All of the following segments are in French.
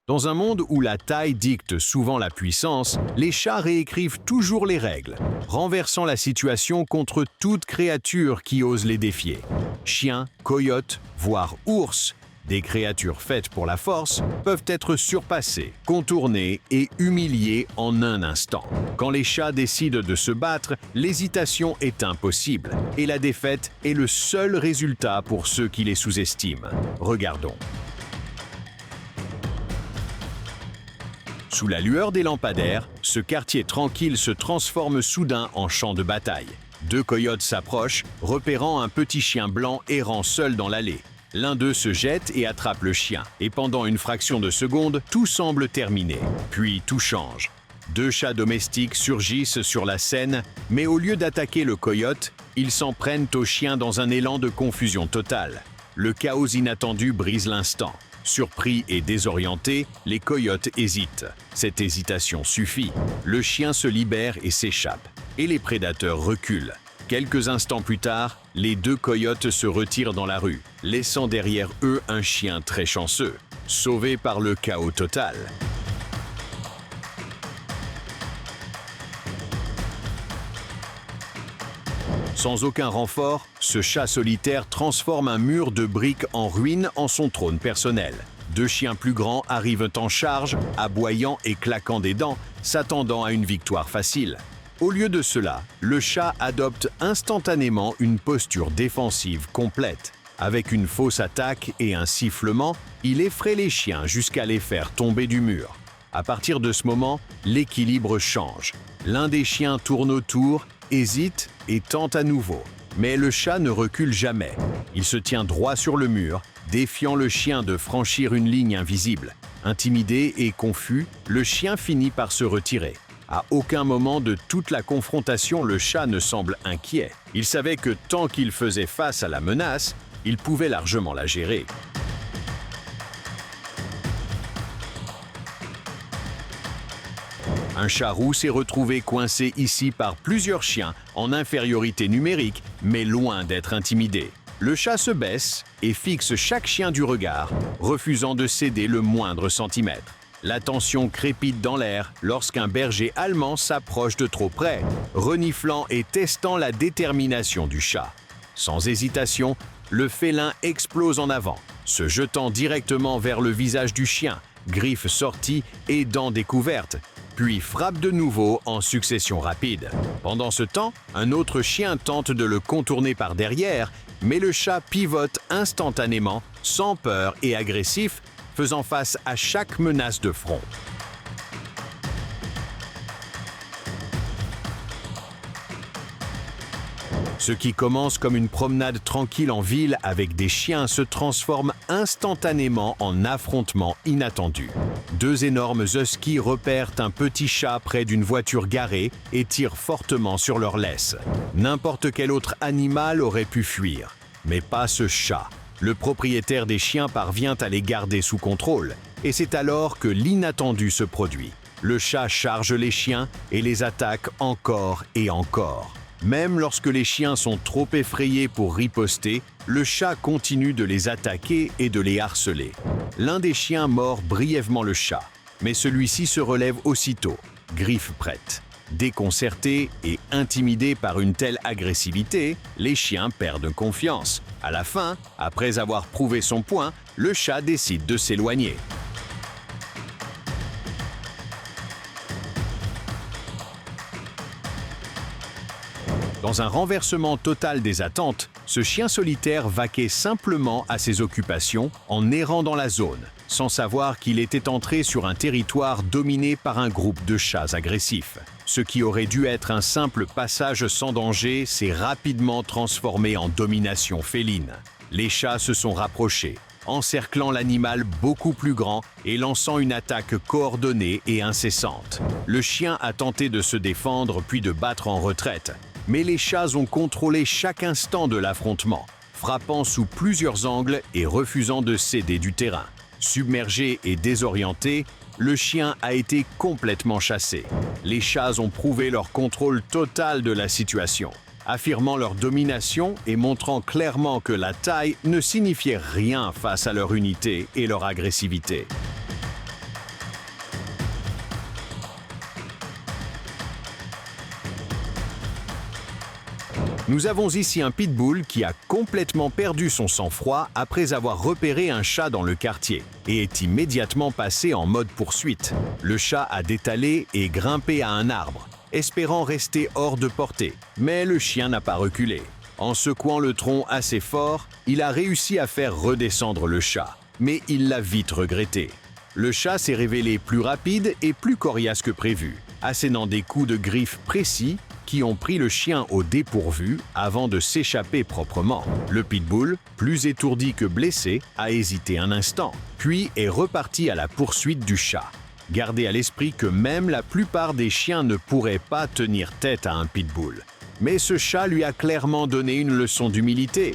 Dans un monde où la taille dicte souvent la puissance, les chats réécrivent toujours les règles, renversant la situation contre toute créature qui ose les défier. Chiens, coyotes, voire ours, des créatures faites pour la force, peuvent être surpassées, contournées et humiliées en un instant. Quand les chats décident de se battre, l'hésitation est impossible et la défaite est le seul résultat pour ceux qui les sous-estiment. Regardons. Sous la lueur des lampadaires, ce quartier tranquille se transforme soudain en champ de bataille. Deux coyotes s'approchent, repérant un petit chien blanc errant seul dans l'allée. L'un d'eux se jette et attrape le chien, et pendant une fraction de seconde, tout semble terminé. Puis tout change. Deux chats domestiques surgissent sur la scène, mais au lieu d'attaquer le coyote, ils s'en prennent au chien dans un élan de confusion totale. Le chaos inattendu brise l'instant. Surpris et désorientés, les coyotes hésitent. Cette hésitation suffit. Le chien se libère et s'échappe, et les prédateurs reculent. Quelques instants plus tard, les deux coyotes se retirent dans la rue, laissant derrière eux un chien très chanceux, sauvé par le chaos total. Sans aucun renfort, ce chat solitaire transforme un mur de briques en ruine en son trône personnel. Deux chiens plus grands arrivent en charge, aboyant et claquant des dents, s'attendant à une victoire facile. Au lieu de cela, le chat adopte instantanément une posture défensive complète. Avec une fausse attaque et un sifflement, il effraie les chiens jusqu'à les faire tomber du mur. À partir de ce moment, l'équilibre change. L'un des chiens tourne autour, hésite et tente à nouveau. Mais le chat ne recule jamais. Il se tient droit sur le mur, défiant le chien de franchir une ligne invisible. Intimidé et confus, le chien finit par se retirer. À aucun moment de toute la confrontation, le chat ne semble inquiet. Il savait que tant qu'il faisait face à la menace, il pouvait largement la gérer. Un chat roux s'est retrouvé coincé ici par plusieurs chiens en infériorité numérique, mais loin d'être intimidé. Le chat se baisse et fixe chaque chien du regard, refusant de céder le moindre centimètre. La tension crépite dans l'air lorsqu'un berger allemand s'approche de trop près, reniflant et testant la détermination du chat. Sans hésitation, le félin explose en avant, se jetant directement vers le visage du chien, griffes sorties et dents découvertes, puis frappe de nouveau en succession rapide. Pendant ce temps, un autre chien tente de le contourner par derrière, mais le chat pivote instantanément, sans peur et agressif, faisant face à chaque menace de front. Ce qui commence comme une promenade tranquille en ville avec des chiens se transforme instantanément en affrontement inattendu. Deux énormes huskies repèrent un petit chat près d'une voiture garée et tirent fortement sur leur laisse. N'importe quel autre animal aurait pu fuir, mais pas ce chat. Le propriétaire des chiens parvient à les garder sous contrôle, et c'est alors que l'inattendu se produit. Le chat charge les chiens et les attaque encore et encore. Même lorsque les chiens sont trop effrayés pour riposter, le chat continue de les attaquer et de les harceler. L'un des chiens mord brièvement le chat, mais celui-ci se relève aussitôt, griffes prêtes. Déconcertés et intimidés par une telle agressivité, les chiens perdent confiance. À la fin, après avoir prouvé son point, le chat décide de s'éloigner. Dans un renversement total des attentes, ce chien solitaire vaquait simplement à ses occupations en errant dans la zone, sans savoir qu'il était entré sur un territoire dominé par un groupe de chats agressifs. Ce qui aurait dû être un simple passage sans danger s'est rapidement transformé en domination féline. Les chats se sont rapprochés, encerclant l'animal beaucoup plus grand et lançant une attaque coordonnée et incessante. Le chien a tenté de se défendre puis de battre en retraite, mais les chats ont contrôlé chaque instant de l'affrontement, frappant sous plusieurs angles et refusant de céder du terrain. Submergé et désorienté, le chien a été complètement chassé. Les chats ont prouvé leur contrôle total de la situation, affirmant leur domination et montrant clairement que la taille ne signifiait rien face à leur unité et leur agressivité. Nous avons ici un pitbull qui a complètement perdu son sang-froid après avoir repéré un chat dans le quartier et est immédiatement passé en mode poursuite. Le chat a détalé et grimpé à un arbre, espérant rester hors de portée, mais le chien n'a pas reculé. En secouant le tronc assez fort, il a réussi à faire redescendre le chat, mais il l'a vite regretté. Le chat s'est révélé plus rapide et plus coriace que prévu, assénant des coups de griffes précis qui ont pris le chien au dépourvu avant de s'échapper proprement. Le pitbull, plus étourdi que blessé, a hésité un instant, puis est reparti à la poursuite du chat. Gardez à l'esprit que même la plupart des chiens ne pourraient pas tenir tête à un pitbull. Mais ce chat lui a clairement donné une leçon d'humilité.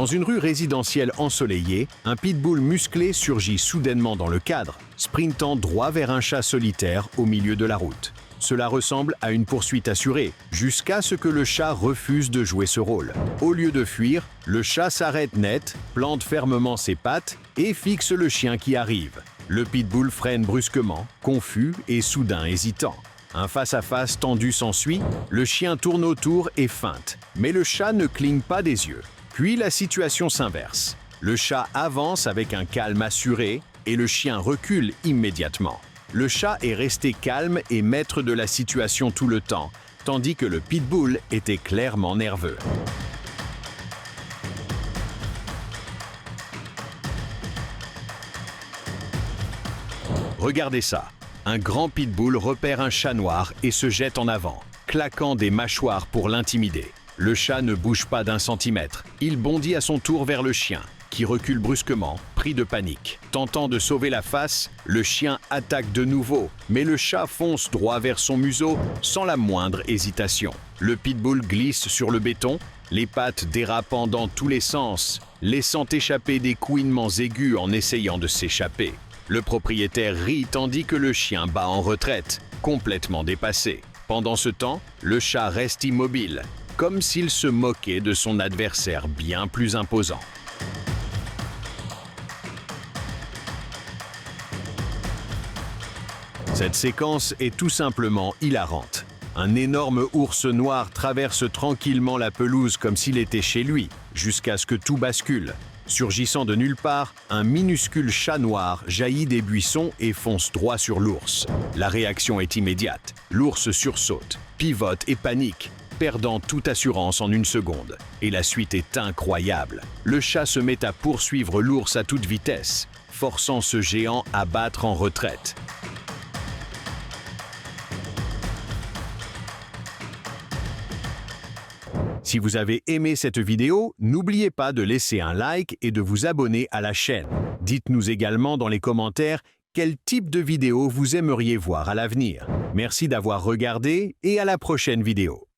Dans une rue résidentielle ensoleillée, un pitbull musclé surgit soudainement dans le cadre, sprintant droit vers un chat solitaire au milieu de la route. Cela ressemble à une poursuite assurée, jusqu'à ce que le chat refuse de jouer ce rôle. Au lieu de fuir, le chat s'arrête net, plante fermement ses pattes et fixe le chien qui arrive. Le pitbull freine brusquement, confus et soudain hésitant. Un face-à-face tendu s'ensuit, le chien tourne autour et feinte, mais le chat ne cligne pas des yeux. Puis la situation s'inverse. Le chat avance avec un calme assuré et le chien recule immédiatement. Le chat est resté calme et maître de la situation tout le temps, tandis que le pitbull était clairement nerveux. Regardez ça. Un grand pitbull repère un chat noir et se jette en avant, claquant des mâchoires pour l'intimider. Le chat ne bouge pas d'un centimètre. Il bondit à son tour vers le chien, qui recule brusquement, pris de panique. Tentant de sauver la face, le chien attaque de nouveau, mais le chat fonce droit vers son museau sans la moindre hésitation. Le pitbull glisse sur le béton, les pattes dérapant dans tous les sens, laissant échapper des couinements aigus en essayant de s'échapper. Le propriétaire rit tandis que le chien bat en retraite, complètement dépassé. Pendant ce temps, le chat reste immobile, comme s'il se moquait de son adversaire bien plus imposant. Cette séquence est tout simplement hilarante. Un énorme ours noir traverse tranquillement la pelouse comme s'il était chez lui, jusqu'à ce que tout bascule. Surgissant de nulle part, un minuscule chat noir jaillit des buissons et fonce droit sur l'ours. La réaction est immédiate. L'ours sursaute, pivote et panique, perdant toute assurance en une seconde. Et la suite est incroyable. Le chat se met à poursuivre l'ours à toute vitesse, forçant ce géant à battre en retraite. Si vous avez aimé cette vidéo, n'oubliez pas de laisser un like et de vous abonner à la chaîne. Dites-nous également dans les commentaires quel type de vidéo vous aimeriez voir à l'avenir. Merci d'avoir regardé et à la prochaine vidéo.